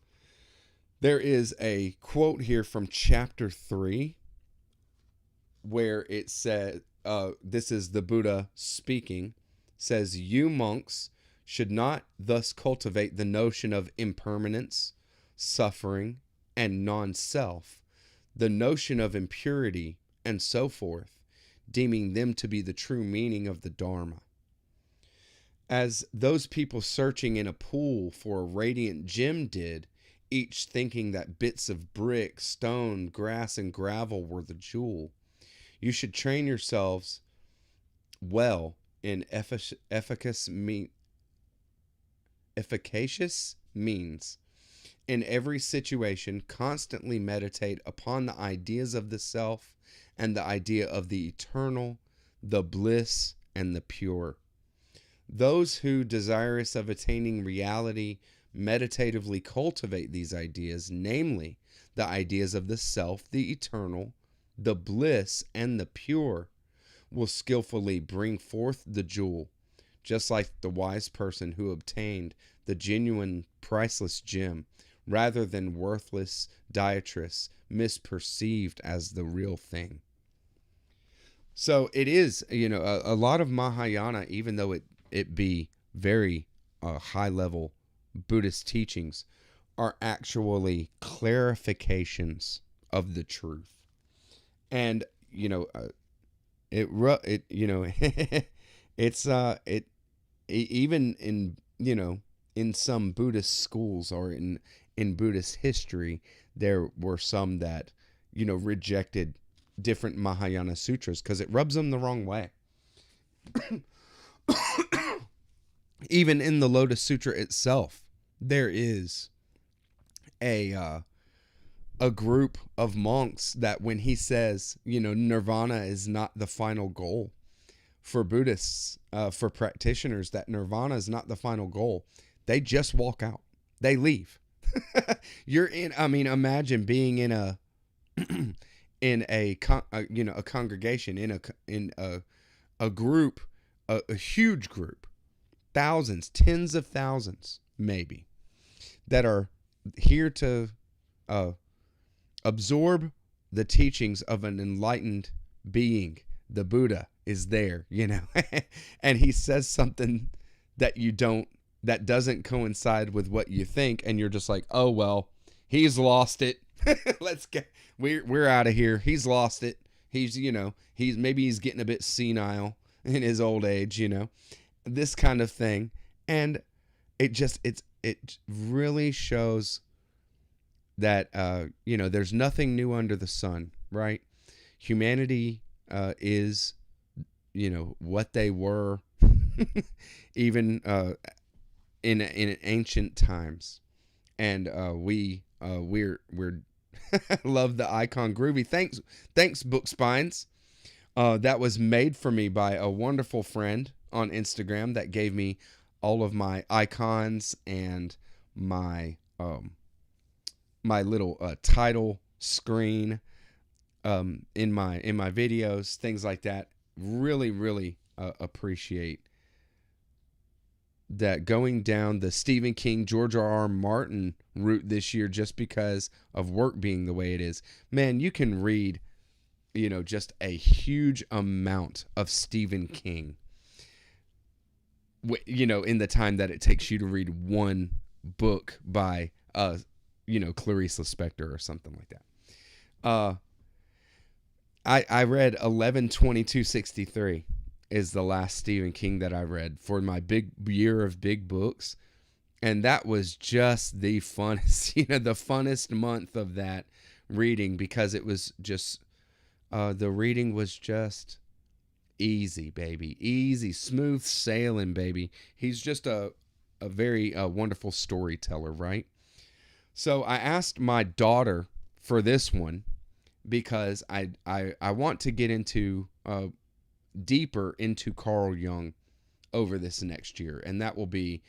there is a quote here from chapter 3 where it said, this is the Buddha speaking, says, "You monks should not thus cultivate the notion of impermanence, suffering, and non-self, the notion of impurity, and so forth, deeming them to be the true meaning of the Dharma. As those people searching in a pool for a radiant gem did, each thinking that bits of brick, stone, grass, and gravel were the jewel, you should train yourselves well in efficacious means. In every situation, constantly meditate upon the ideas of the self and the idea of the eternal, the bliss, and the pure. Those who, desirous of attaining reality, meditatively cultivate these ideas, namely the ideas of the self, the eternal, the bliss, and the pure, will skillfully bring forth the jewel, just like the wise person who obtained the genuine priceless gem, rather than worthless diatrice misperceived as the real thing." So it is, a lot of Mahayana, even though it be very high level Buddhist teachings, are actually clarifications of the truth. And even in some Buddhist schools or in Buddhist history, there were some that rejected different Mahayana sutras because it rubs them the wrong way. Even in the Lotus Sutra itself, there is a group of monks that, when he says, nirvana is not the final goal for Buddhists, for practitioners, that nirvana is not the final goal, they just walk out. They leave. Imagine being in a congregation, in a group, a huge group, thousands, tens of thousands, maybe, that are here to absorb the teachings of an enlightened being. The Buddha is there, and he says something that doesn't coincide with what you think, and you're just like, oh well, he's lost it. We're out of here. He's lost it. He's he's getting a bit senile in his old age, this kind of thing. And it really shows that there's nothing new under the sun, right? Humanity is what they were even in ancient times, and we're love the icon Groovy. Thanks Book Spines. That was made for me by a wonderful friend on Instagram that gave me all of my icons and my my little title screen. in my videos, things like that. Really, really appreciate that going down the Stephen King, George R. R. Martin route this year, just because of work being the way it is. Man, you can read, just a huge amount of Stephen King, in the time that it takes you to read one book by, Clarice Lispector or something like that. I read 11/22/63 is the last Stephen King that I read for my big year of big books. And that was just the funnest, the funnest month of that reading, because it was just, the reading was just easy, baby. Easy, smooth sailing, baby. He's just a very wonderful storyteller, right? So I asked my daughter for this one because I want to get into deeper into Carl Jung over this next year, and that will be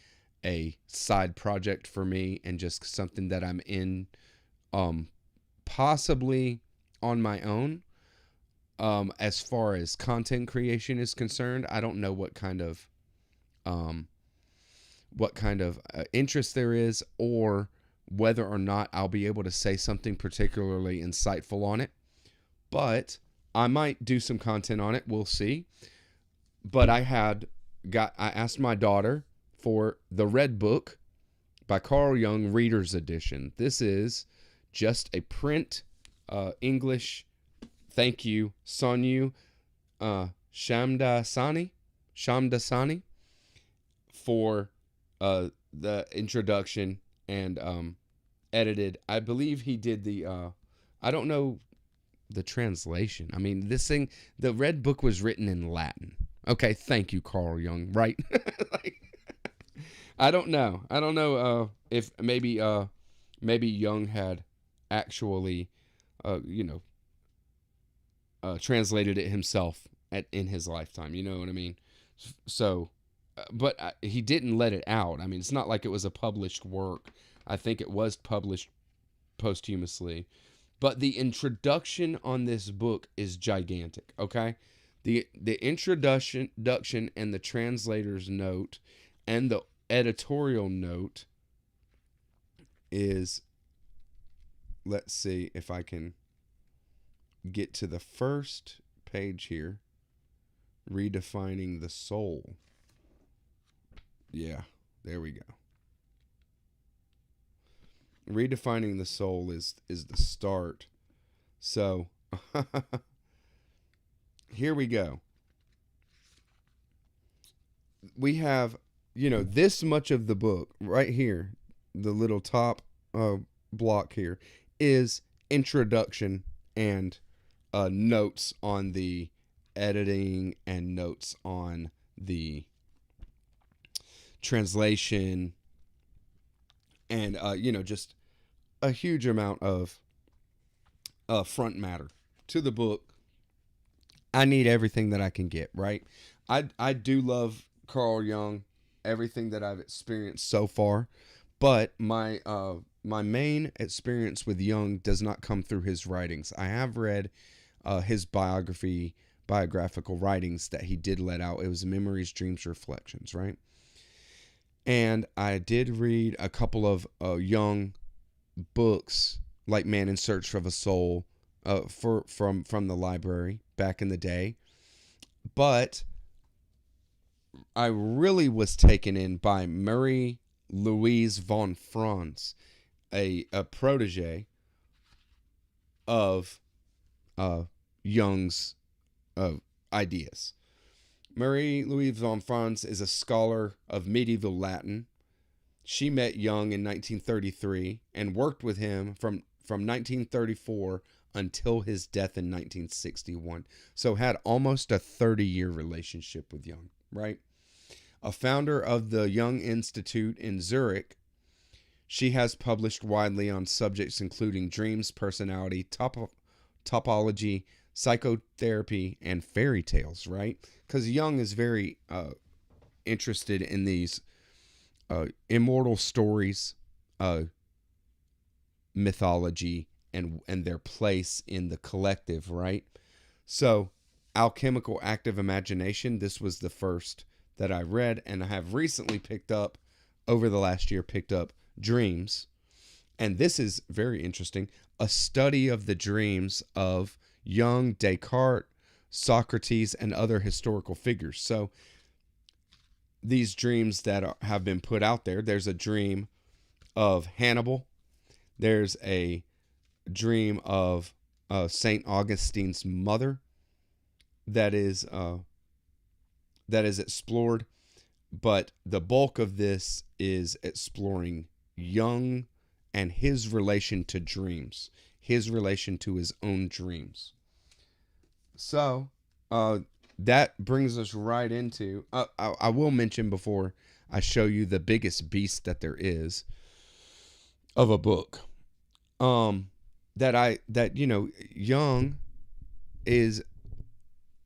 a side project for me and just something that I'm in, possibly on my own. As far as content creation is concerned, I don't know what kind of interest there is, or whether or not I'll be able to say something particularly insightful on it. But I might do some content on it. We'll see. But I asked my daughter for the Red Book by Carl Jung Reader's Edition. This is just a print, English. Thank you, Sonyu Shamdasani, for the introduction and edited. I believe he did the. I don't know the translation. I mean, the Red Book was written in Latin. Okay, thank you, Carl Jung. Right? I don't know. If maybe Jung had actually, translated it himself in his lifetime. You know what I mean? So, but he didn't let it out. I mean, it's not like it was a published work. I think it was published posthumously. But the introduction on this book is gigantic, okay? The introduction and the translator's note and the editorial note is, let's see if I can get to the first page here. Redefining the soul. Yeah, there we go. Redefining the soul is the start. So here we go. We have, this much of the book right here. The little top block here is introduction and notes on the editing and notes on the translation, and just a huge amount of front matter to the book. I need everything that I can get, right? I do love Carl Jung, everything that I've experienced so far, but my main experience with Jung does not come through his writings. I have read his biographical writings that he did let out. It was Memories, Dreams, Reflections, right? And I did read a couple of Jung books, like Man in Search of a Soul, from the library back in the day. But I really was taken in by Marie Louise von Franz, a protege of Jung's ideas. Marie Louise von Franz is a scholar of medieval Latin. She met Jung in 1933 and worked with him from 1934 until his death in 1961. So had almost a 30-year relationship with Jung, right? A founder of the Jung Institute in Zurich, she has published widely on subjects including dreams, personality, topology, psychotherapy, and fairy tales, right? Because Jung is very interested in these immortal stories, mythology, and their place in the collective, right? So, Alchemical Active Imagination, this was the first that I read, and I have recently picked up, over the last year, picked up Dreams. And this is very interesting, a study of the dreams of Jung, Descartes, Socrates, and other historical figures. So these dreams that have been put out there, there's a dream of Hannibal, there's a dream of St. Augustine's mother that is explored, but the bulk of this is exploring Jung and his relation to dreams, his relation to his own dreams. So that brings us right into, I will mention before I show you the biggest beast that there is of a book, that Jung is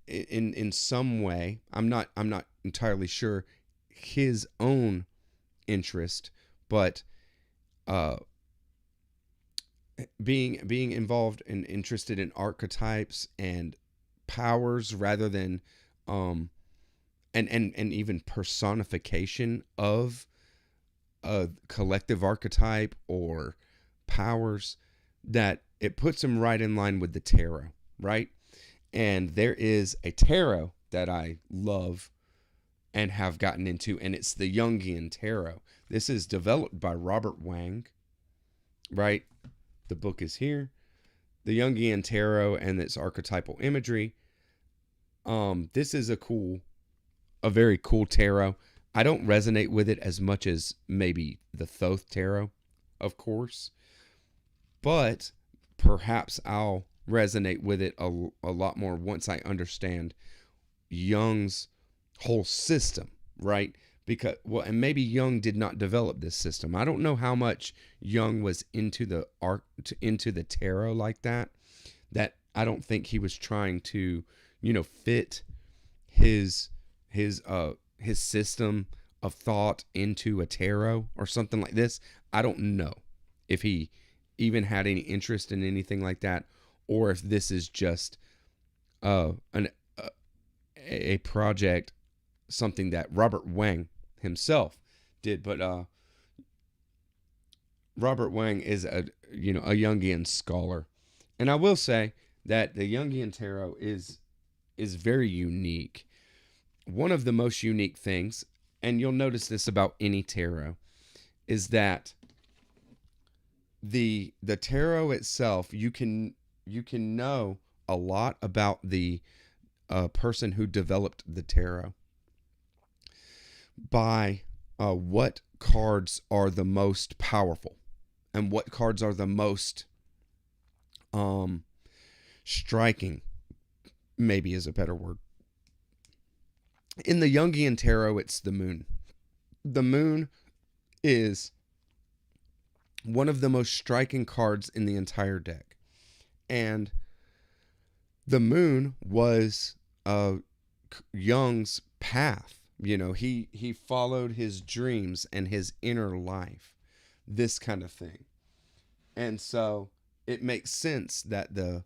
in some way, I'm not entirely sure, his own interest, but being involved and interested in archetypes and powers rather than and even personification of a collective archetype or powers, that it puts him right in line with the tarot, right? And there is a tarot that I love and have gotten into, and it's the Jungian tarot. This is developed by Robert Wang, right? The book is here. The Jungian tarot and its archetypal imagery. This is a very cool tarot. I don't resonate with it as much as maybe the Thoth tarot, of course, but perhaps I'll resonate with it a lot more once I understand Jung's whole system, right? Because, well, and maybe Jung did not develop this system. I don't know how much Jung was into the tarot like that. That I don't think he was trying to, fit his system of thought into a tarot or something like this. I don't know if he even had any interest in anything like that, or if this is just a project, something that Robert Wang himself did. But Robert Wang is a Jungian scholar, and I will say that the Jungian tarot is very unique. One of the most unique things, and you'll notice this about any tarot, is that the tarot itself, you can know a lot about the person who developed the tarot by what cards are the most powerful and what cards are the most striking, maybe is a better word. In the Jungian tarot, it's the moon. The moon is one of the most striking cards in the entire deck. And the moon was Jung's path. He followed his dreams and his inner life, this kind of thing. And so it makes sense that the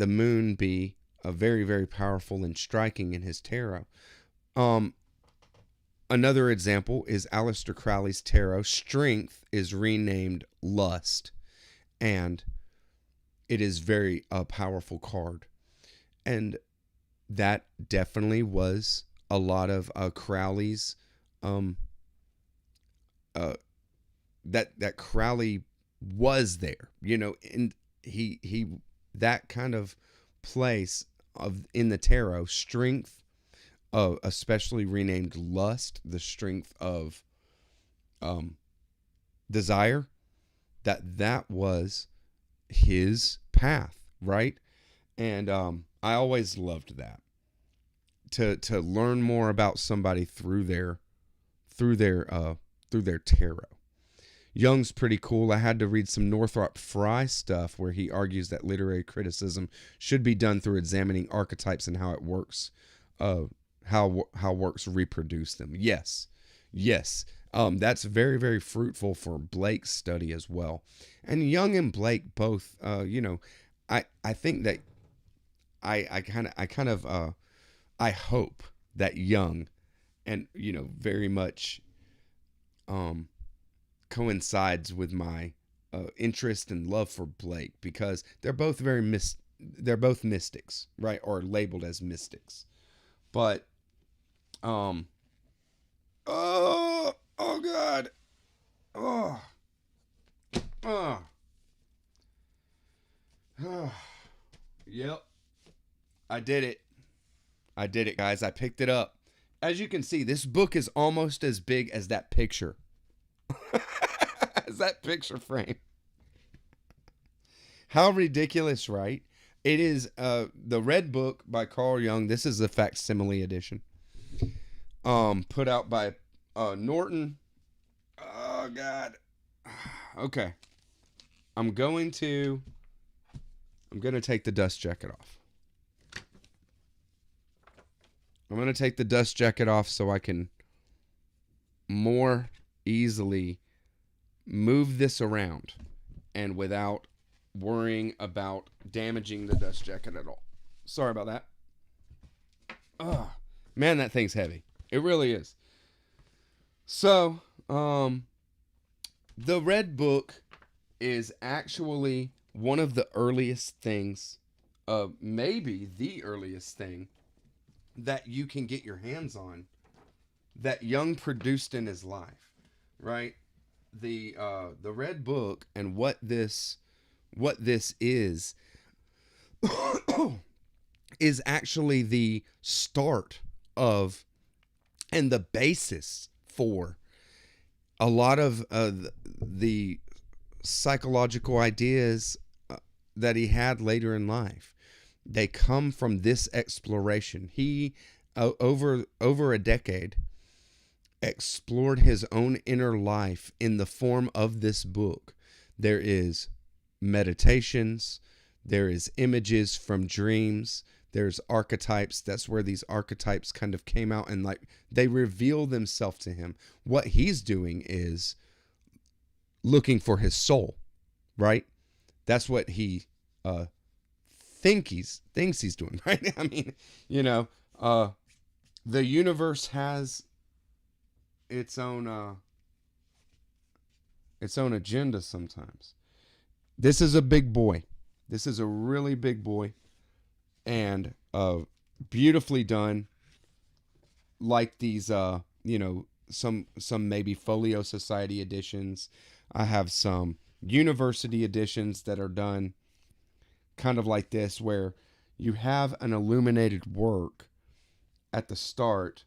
moon be a very, very powerful and striking in his tarot. Another example is Aleister Crowley's tarot. Strength is renamed Lust, and it is very powerful card. And that definitely was a lot of Crowley's that Crowley was there, and he that kind of place of in the tarot, strength, especially renamed Lust, the strength of desire, that was his path, right? And I always loved that, to learn more about somebody through their tarot. Jung's pretty cool. I had to read some Northrop Frye stuff where he argues that literary criticism should be done through examining archetypes and how it works, how works reproduce them. Yes, That's very, very fruitful for Blake's study as well. And Young and Blake both, I think that I hope that Young and, very much um, coincides with my interest and love for Blake, because they're both they're both mystics, right? Or labeled as mystics. But, um, oh God. Oh, oh, oh. Yep. I did it. I did it, guys. I picked it up. As you can see, this book is almost as big as that picture. As that picture frame. How ridiculous, right? It is the Red Book by Carl Jung. This is the facsimile edition. Put out by Norton. Oh God. Okay. I'm going to take the dust jacket off. I'm going to take the dust jacket off so I can more easily move this around and without worrying about damaging the dust jacket at all. Sorry about that. Oh, man, that thing's heavy. It really is. So, the Red Book is actually one of the earliest things, maybe the earliest thing that you can get your hands on that Jung produced in his life, right? The Red Book and what this is is actually the start of and the basis for a lot of the psychological ideas that he had later in life. They come from this exploration. He, over a decade, explored his own inner life in the form of this book. There is meditations, there is images from dreams, there's archetypes. That's where these archetypes kind of came out, and like they reveal themselves to him. What he's doing is looking for his soul, right? That's what he thinks he's doing, right? I mean, the universe has its own agenda sometimes. This is a big boy. This is a really big boy, and beautifully done. Like these, some maybe Folio Society editions. I have some university editions that are done kind of like this, where you have an illuminated work at the start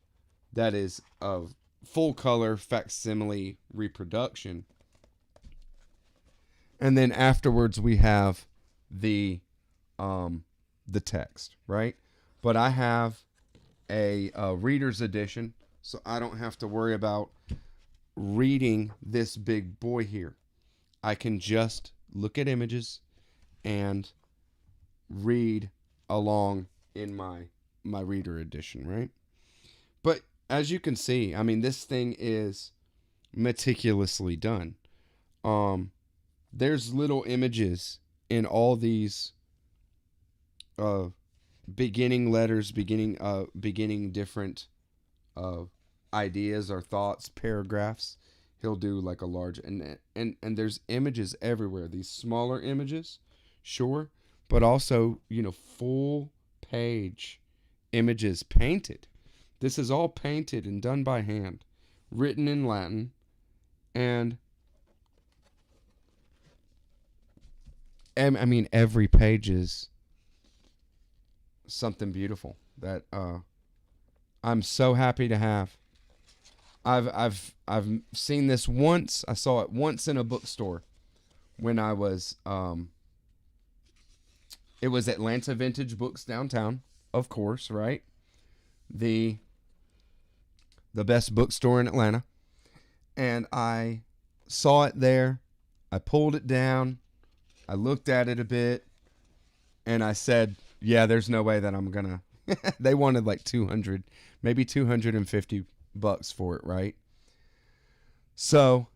that is of full color facsimile reproduction, and then afterwards we have the text, right? But I have a reader's edition, so I don't have to worry about reading this big boy here. I can just look at images and read along in my reader edition, right? But as you can see, I mean, this thing is meticulously done. There's little images in all these beginning letters, beginning different ideas or thoughts, paragraphs. He'll do like a large and there's images everywhere. These smaller images, sure, but also, full page images painted. This is all painted and done by hand, written in Latin, and I mean, every page is something beautiful that I'm so happy to have. I've seen this once. I saw it once in a bookstore when I was it was Atlanta Vintage Books downtown, of course, right? The best bookstore in Atlanta. And I saw it there. I pulled it down. I looked at it a bit, and I said, yeah, there's no way that I'm gonna they wanted like 200, maybe $250 for it, right? So,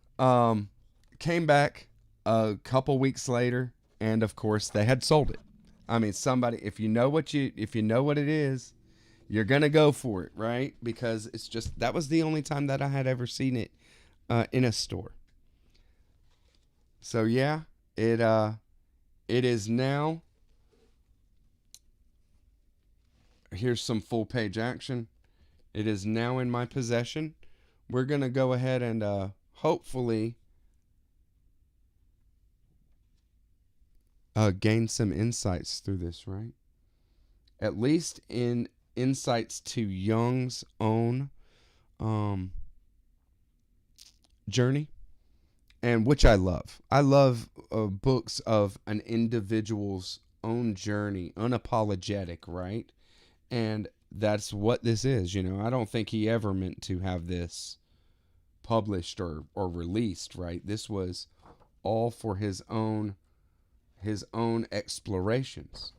came back a couple weeks later, and of course they had sold it. I mean, somebody, if you know what it is, you're gonna go for it, right? Because it's just that was the only time that I had ever seen it in a store. So yeah, it it is now. Here's some full page action. It is now in my possession. We're gonna go ahead and hopefully gain some insights through this, right? At least in insights to Jung's own um, journey, and which I love. I love books of an individual's own journey, unapologetic, right? And that's what this is. You know, I don't think he ever meant to have this published or released, right? This was all for his own explorations.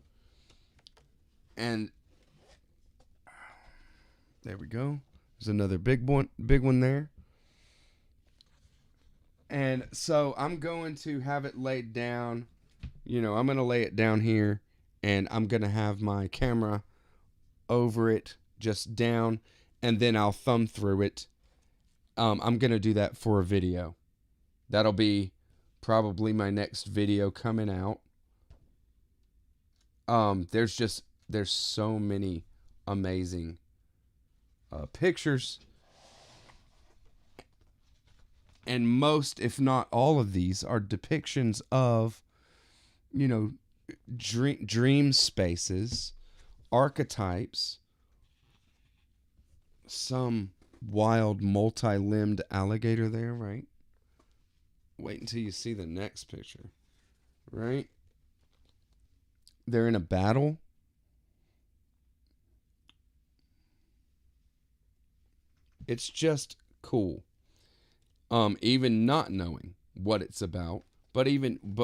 And there we go. There's another big one there. And so I'm going to have it laid down. You know, I'm going to lay it down here, and I'm going to have my camera over it, just down, and then I'll thumb through it. I'm going to do that for a video. That'll be probably my next video coming out. There's so many amazing pictures, and most, if not all of these, are depictions of, you know, dream spaces, archetypes, some wild multi-limbed alligator there, right? Wait until you see the next picture, right? They're in a battle. It's just cool. Even not knowing what it's about, but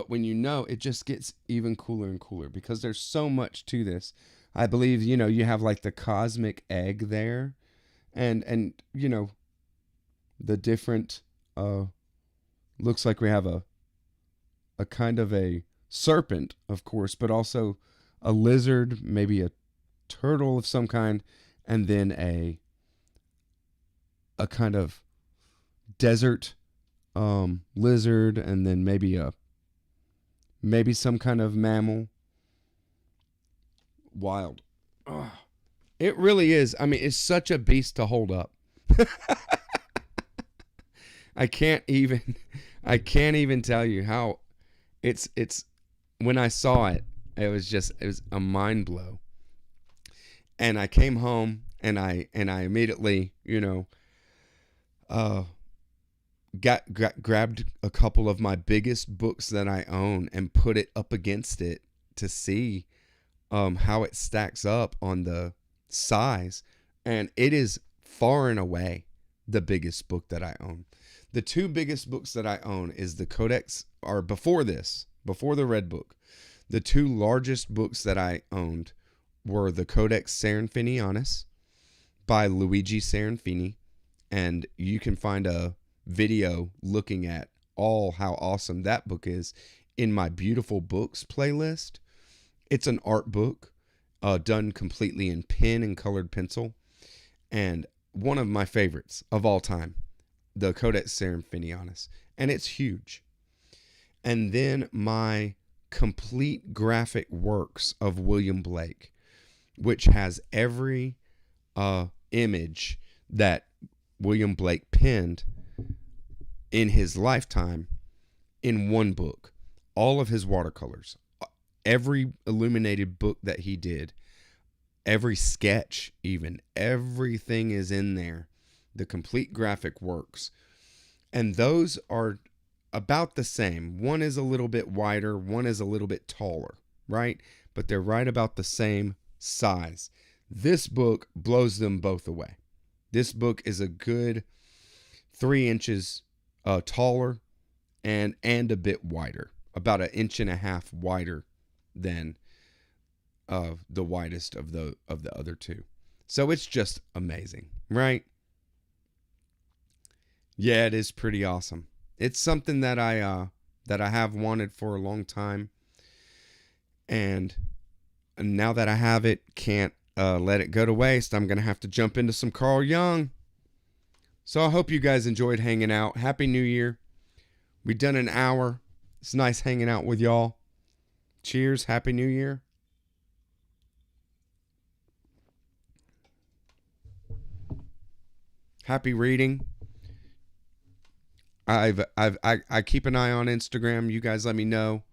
when you know, it just gets even cooler and cooler because there's so much to this. I believe, you know, you have like the cosmic egg there, and you know, the different looks like we have a kind of a serpent, of course, but also a lizard, maybe a turtle of some kind, and then a kind of desert lizard, and then maybe some kind of mammal. Wild. Ugh. It really is. I mean, it's such a beast to hold up. I can't even I can't even tell you how it's when I saw it, it was a mind blow. And I came home, and I immediately, you know, uh grabbed a couple of my biggest books that I own and put it up against it to see how it stacks up on the size. And it is far and away the biggest book that I own. The two biggest books that I own is the Codex, or before the Red Book. The two largest books that I owned were the Codex Serafinianus by Luigi Serafini, and you can find a video looking at all how awesome that book is in my beautiful books playlist. It's an art book done completely in pen and colored pencil, and one of my favorites of all time, the Codex Serafinianus, and it's huge. And then my complete graphic works of William Blake, which has every image that William Blake penned in his lifetime in one book. All of his watercolors, every illuminated book that he did, every sketch, even everything is in there. The complete graphic works. And those are about the same. One is a little bit wider, one is a little bit taller, right? But they're right about the same size. This book blows them both away. This book is a good 3 inches taller and a bit wider, about 1.5 inches wider than the widest of the other two. So it's just amazing, right? Yeah, it is pretty awesome. It's something that I have wanted for a long time, and now that I have it, can't let it go to waste. I'm gonna have to jump into some Carl Jung. So I hope you guys enjoyed hanging out. Happy New Year. We done an hour. It's nice hanging out with y'all. Cheers. Happy New Year. Happy reading. I keep an eye on Instagram. You guys let me know.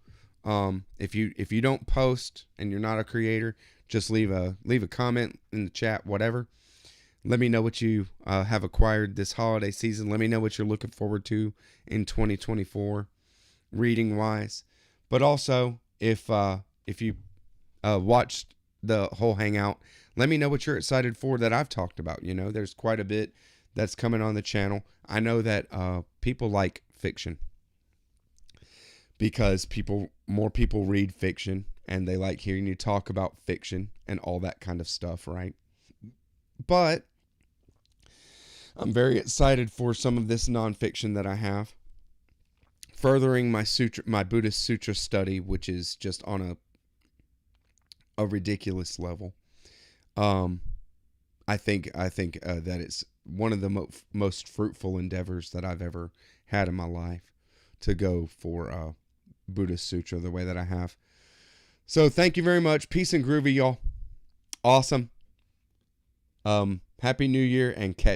If you don't post and you're not a creator, just leave a comment in the chat, whatever. Let me know what you have acquired this holiday season. Let me know what you're looking forward to in 2024, reading wise. But also, if you watched the whole hangout, let me know what you're excited for that I've talked about. You know, there's quite a bit that's coming on the channel. I know that people like fiction because more people read fiction and they like hearing you talk about fiction and all that kind of stuff, right? But I'm very excited for some of this nonfiction that I have, furthering my Buddhist sutra study, which is just on a ridiculous level. Um, I think that it's one of the most fruitful endeavors that I've ever had in my life to go for Buddhist sutra the way that I have. So thank you very much. Peace and groovy, y'all. Awesome. Happy New Year and catch